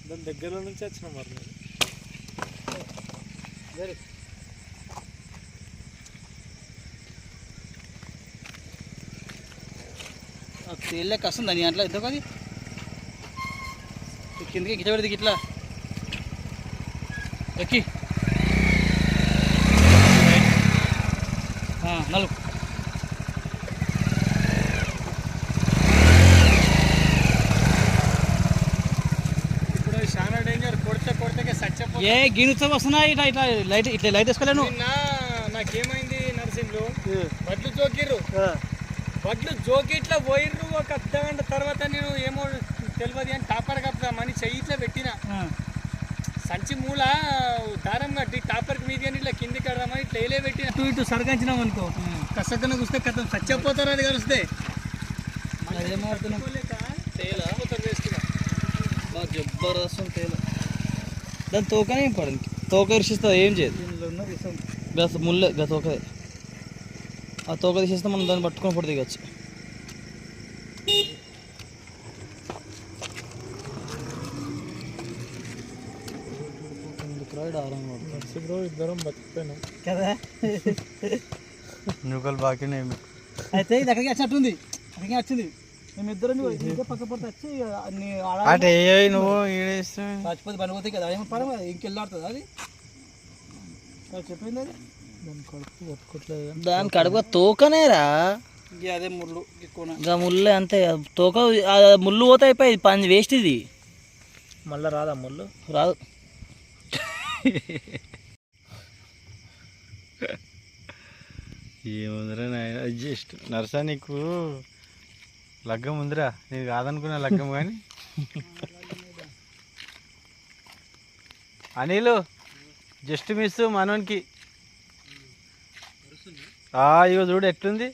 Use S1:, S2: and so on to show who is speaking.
S1: దాని దగ్గర నుంచి వచ్చిన మరి వెరీ
S2: తేలిక వస్తుంది దాని అట్లా ఎంత అది కిందకి గిట్ల పెడితే ఇట్లా ఎక్కి నలుగు
S1: ఇప్పుడు చాలా డేంజర్ కొడితే సచ్చపో
S2: ఏ గినుతో వస్తున్నాయి ఇట్లా ఇట్లా లైట్ ఇట్లా లైట్ వేసుకోలేను
S1: నాకేమైంది నరసింహులు బడ్లు జోకిర్రు బడ్లు జోకి ఇట్లా పోయిర్రు ఒక అర్ధ గంట తర్వాత నేను ఏమో తెలియదు అని టాపర్ కప్పుదామని చెయ్యి ఇట్లా పెట్టిన సంచి మూల దారం కట్టి టాపర్కి మీద ఇట్లా కిందికి కడదామని ఇట్లా ఏలే పెట్టిన ఇటు సరగించినాం అనుకో కసక్కన కూస్తే కథం చచ్చిపోతారు అది కలిస్తే
S2: జబర్దస్త్ తేల దాని తోకనే పడింది తోక ఇరిసిస్తుంది ఏం చేయదు గత ముళ్ళే గత తోకదే ఆ తోక తీసేస్తే మనం దాన్ని పట్టుకొని పొడి దిగచ్చు
S1: ఇద్దరం బతికిపోయినాం
S2: కదా
S1: నువ్వులు బాకీ
S2: అయితే ఇది అక్కడికి వచ్చినట్టుంది అక్కడికి వచ్చింది మేమిద్దరం పక్క పక్క వచ్చి
S1: నువ్వు
S2: చచ్చిపోతే పనిపోతాయి కదా ఏమో పరం ఇంకెళ్ళాడుతుంది అది చెప్పింది అది
S1: దాని కడుపు బతుకోట్లేదు
S2: దాని కడుపు తోకనేరా అదే ముళ్ళు ఇంకా ముళ్ళు అంతే తోక ముళ్ళు పోతే అయిపోయి పని వేస్ట్ ఇది
S1: మళ్ళీ రాదా ముళ్ళు
S2: రాదు
S1: ఏముందిరా నాయన జస్ట్ నర్సా నీకు లగ్గం ఉందిరా నీకు కాదనుకున్నా లగ్గం కానీ అనిలు జస్ట్ మిస్ మనోనికి ఇగో చూడు ఎట్లుంది